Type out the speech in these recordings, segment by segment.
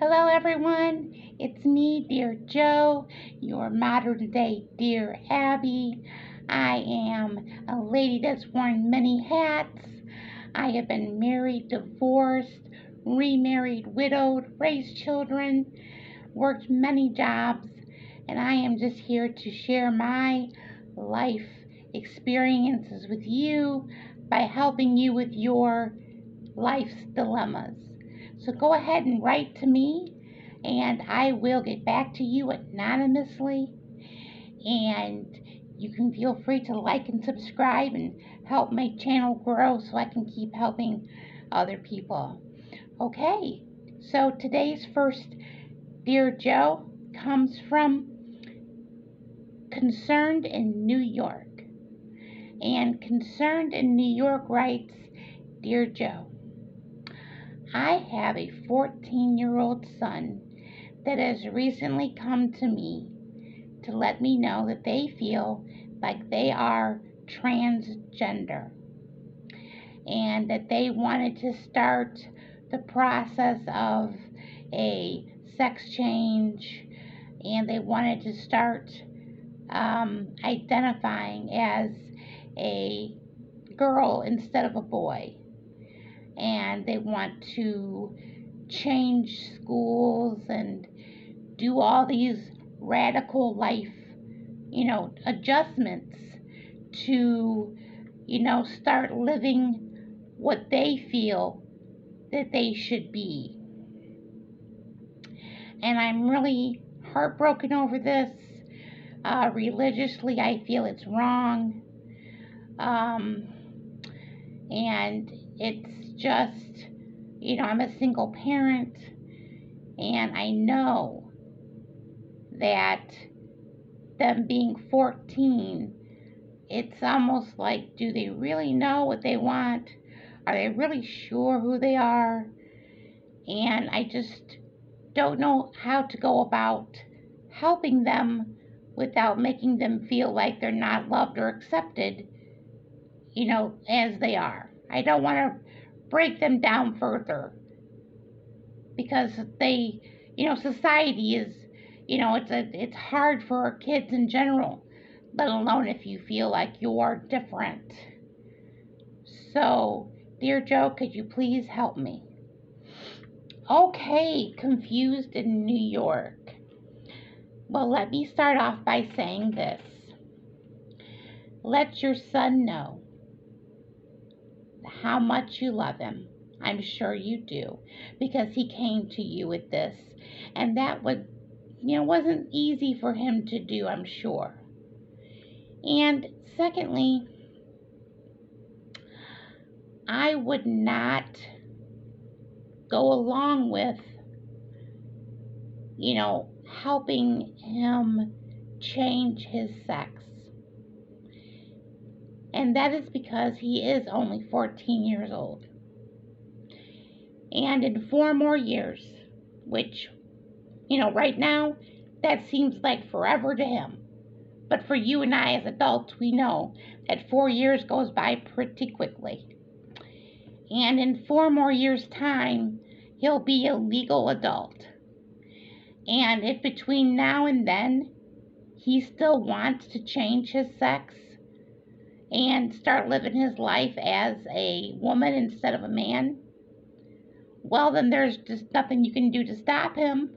Hello, everyone. It's me, Dear Joe, your modern day Dear Abby. I am a lady that's worn many hats. I have been married, divorced, remarried, widowed, raised children, worked many jobs, and I am just here to share my life experiences with you by helping you with your life's dilemmas. So go ahead and write to me, and I will get back to you anonymously. And you can feel free to like and subscribe and help my channel grow so I can keep helping other people. Okay, so today's first Dear Joe comes from Concerned in New York. And Concerned in New York writes, Dear Joe, I have a 14-year-old son that has recently come to me to let me know that they feel like they are transgender and that they wanted to start the process of a sex change, and they wanted to start identifying as a girl instead of a boy, and they want to change schools and do all these radical life, adjustments to, start living what they feel that they should be. And I'm really heartbroken over this. Religiously, I feel it's wrong. And it's just, I'm a single parent, and I know that them being 14, it's almost like, do they really know what they want? Are they really sure who they are? And I just don't know how to go about helping them without making them feel like they're not loved or accepted, as they are. I don't want to break them down further because they, society is, it's hard for kids in general, let alone if you feel like you're different. So, Dear Joe, could you please help me? Okay, Confused in New York. Well, let me start off by saying this. Let your son know how much you love him. I'm sure you do, because he came to you with this, and that wasn't easy for him to do, I'm sure. And secondly, I would not go along with, helping him change his sex. And that is because he is only 14 years old. And in 4 more years, which, right now, that seems like forever to him. But for you and I as adults, we know that 4 years goes by pretty quickly. And in 4 more years' time, he'll be a legal adult. And if between now and then he still wants to change his sex and start living his life as a woman instead of a man, well, then there's just nothing you can do to stop him.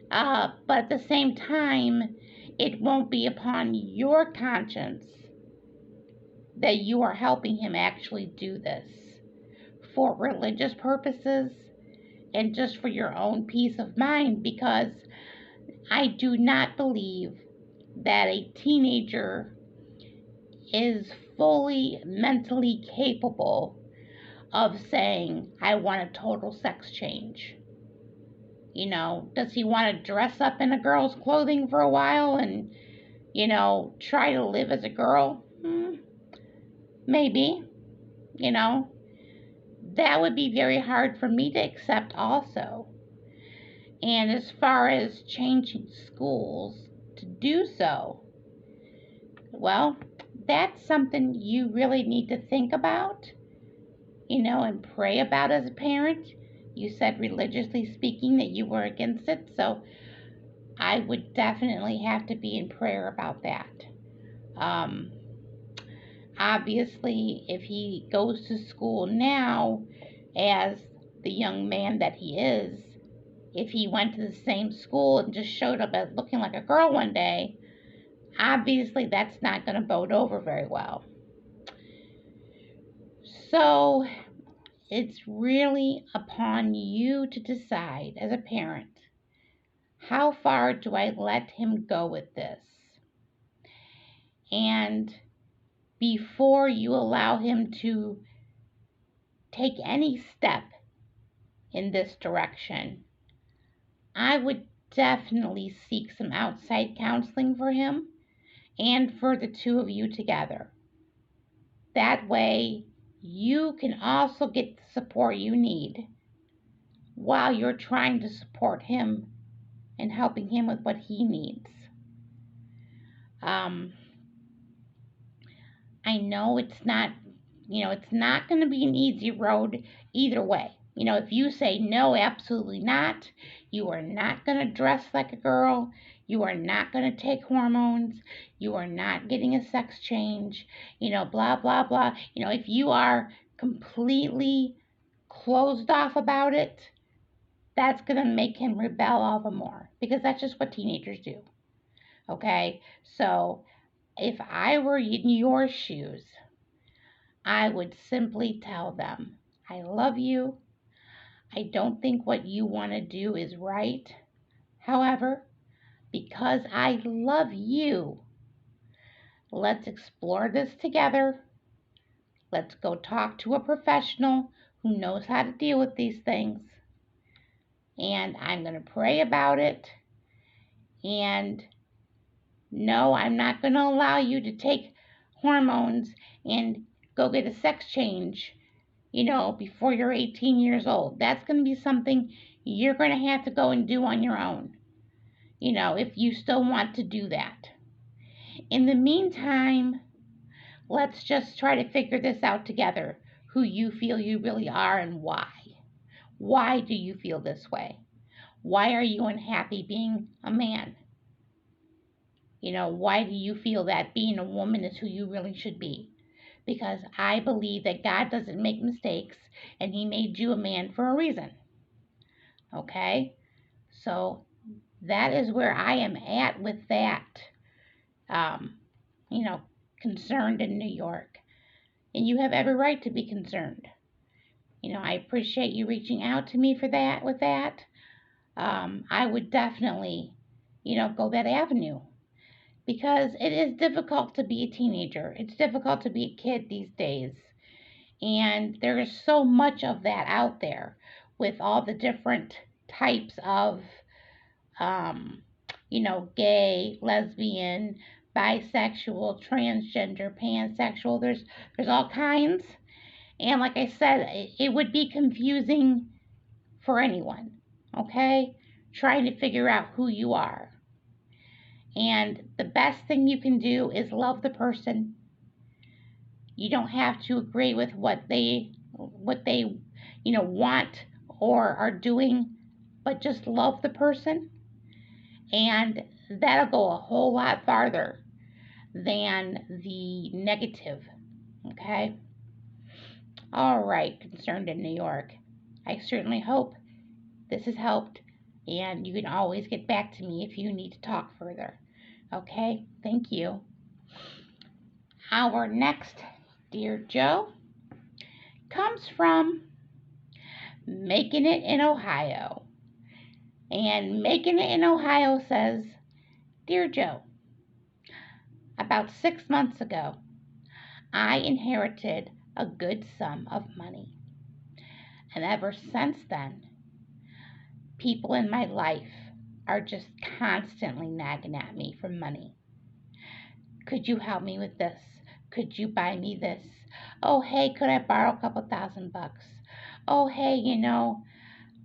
But at the same time, it won't be upon your conscience that you are helping him actually do this for religious purposes and just for your own peace of mind, because I do not believe that a teenager is fully mentally capable of saying, I want a total sex change. Does he want to dress up in a girl's clothing for a while and, try to live as a girl? Maybe. That would be very hard for me to accept also. And as far as changing schools to do so, well, that's something you really need to think about, and pray about as a parent. You said religiously speaking that you were against it, so I would definitely have to be in prayer about that. Um, Obviously, if he goes to school now as the young man that he is, if he went to the same school and just showed up as looking like a girl one day, obviously that's not going to bode over very well. So it's really upon you to decide as a parent, how far do I let him go with this? And before you allow him to take any step in this direction, I would definitely seek some outside counseling for him and for the two of you together. That way, you can also get the support you need while you're trying to support him and helping him with what he needs. I know it's not going to be an easy road either way. If you say no, absolutely not, you are not going to dress like a girl, you are not going to take hormones, you are not getting a sex change, blah, blah, blah. If you are completely closed off about it, that's going to make him rebel all the more because that's just what teenagers do. Okay? So, if I were in your shoes, I would simply tell them, I love you. I don't think what you want to do is right. However, because I love you, let's explore this together. Let's go talk to a professional who knows how to deal with these things. And I'm going to pray about it. And no, I'm not going to allow you to take hormones and go get a sex change, before you're 18 years old. That's going to be something you're going to have to go and do on your own, if you still want to do that. In the meantime, let's just try to figure this out together, who you feel you really are and why. Why do you feel this way? Why are you unhappy being a man? Why do you feel that being a woman is who you really should be? Because I believe that God doesn't make mistakes and He made you a man for a reason. Okay? So that is where I am at with that, um, concerned in New York. And you have every right to be concerned. I appreciate you reaching out to me for that, with that. I would definitely, go that avenue. Because it is difficult to be a teenager. It's difficult to be a kid these days. And there is so much of that out there with all the different types of, gay, lesbian, bisexual, transgender, pansexual. There's all kinds. And like I said, it would be confusing for anyone, okay? Trying to figure out who you are. And the best thing you can do is love the person. You don't have to agree with what they want or are doing, but just love the person. And that'll go a whole lot farther than the negative. Okay? All right, concerned in New York. I certainly hope this has helped, and you can always get back to me if you need to talk further. Okay? Thank you. Our next Dear Joe comes from Making It in Ohio. And Making It in Ohio says, Dear Joe, about 6 months ago, I inherited a good sum of money. And ever since then, people in my life are just constantly nagging at me for money. Could you help me with this? Could you buy me this? Oh, hey, could I borrow a couple $1,000? Oh, hey,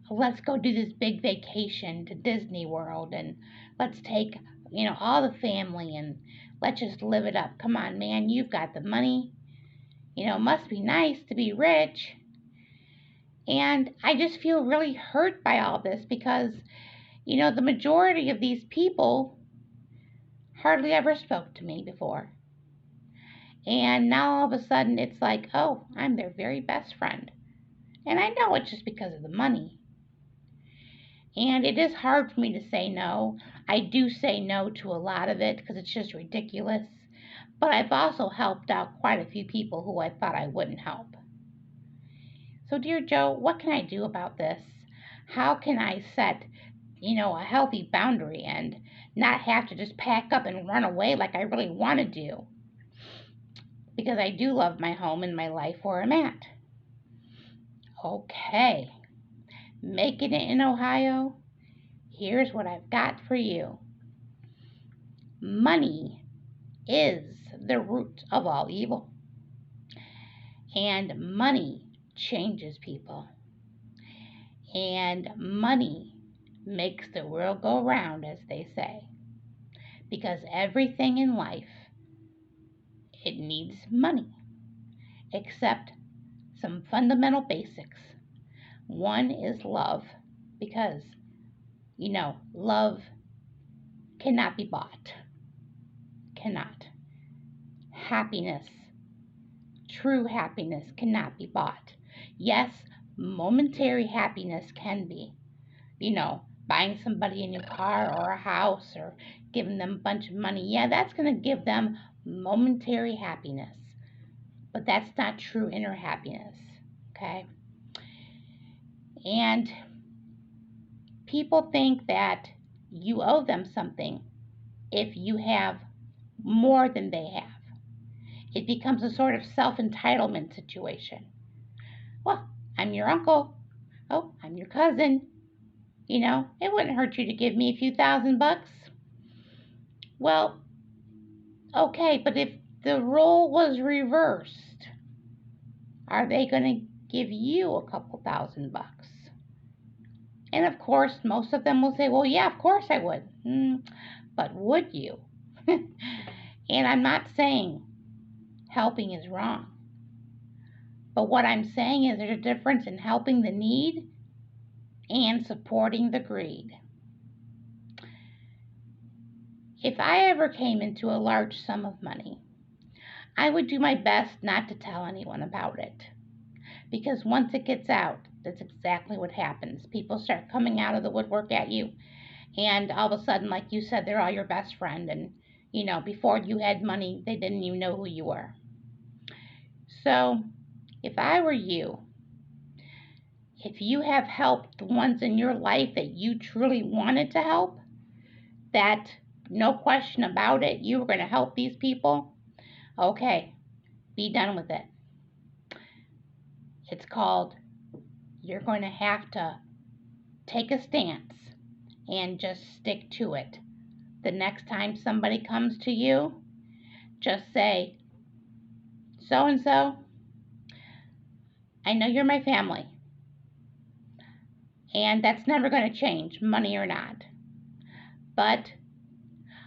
let's go do this big vacation to Disney World and let's take, all the family and let's just live it up. Come on, man, you've got the money. It must be nice to be rich. And I just feel really hurt by all this because, the majority of these people hardly ever spoke to me before. And now all of a sudden it's like, oh, I'm their very best friend. And I know it's just because of the money. And it is hard for me to say no. I do say no to a lot of it because it's just ridiculous. But I've also helped out quite a few people who I thought I wouldn't help. So, dear Joe, what can I do about this? How can I set, a healthy boundary and not have to just pack up and run away like I really want to do? Because I do love my home and my life where I'm at. Okay, making it in Ohio, here's what I've got for you. Money is the root of all evil, and money changes people, and money makes the world go round, as they say, because everything in life, it needs money, except some fundamental basics. One is love, because, love cannot be bought. Cannot. Happiness, true happiness, cannot be bought. Yes, momentary happiness can be. Buying somebody a new car or a house or giving them a bunch of money. Yeah, that's going to give them momentary happiness. But that's not true inner happiness. Okay? And people think that you owe them something if you have more than they have. It becomes a sort of self entitlement situation. Well, I'm your uncle. Oh, I'm your cousin. It wouldn't hurt you to give me a few $1,000. Well, okay, but if the role was reversed, are they going to give you a couple $1,000? And of course, most of them will say, well, yeah, of course I would. But would you? And I'm not saying helping is wrong. But what I'm saying is there's a difference in helping the need and supporting the greed. If I ever came into a large sum of money, I would do my best not to tell anyone about it. Because once it gets out, that's exactly what happens. People start coming out of the woodwork at you, and all of a sudden, like you said, they're all your best friend. And, before you had money, they didn't even know who you were. So, if I were you, if you have helped the ones in your life that you truly wanted to help, that no question about it, you were going to help these people, okay, be done with it. It's called, you're going to have to take a stance and just stick to it. The next time somebody comes to you, just say, so and so, I know you're my family. And that's never going to change, money or not. But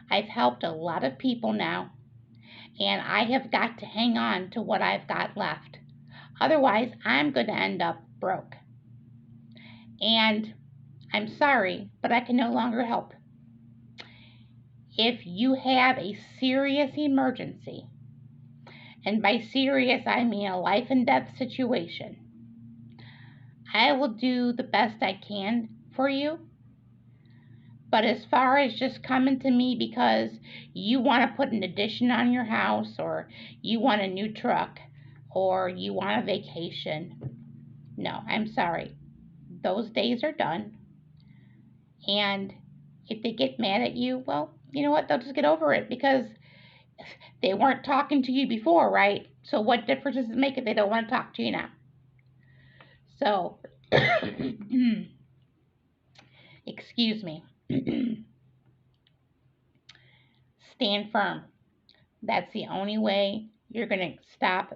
I've helped a lot of people now, and I have got to hang on to what I've got left. Otherwise, I'm going to end up broke. And I'm sorry, but I can no longer help. If you have a serious emergency, and by serious I mean a life and death situation, I will do the best I can for you. But as far as just coming to me because you want to put an addition on your house, or you want a new truck, or you want a vacation, no, I'm sorry. Those days are done. And if they get mad at you, well, you know what? They'll just get over it because they weren't talking to you before, right? So what difference does it make if they don't want to talk to you now? So, excuse me. Stand firm. That's the only way you're going to stop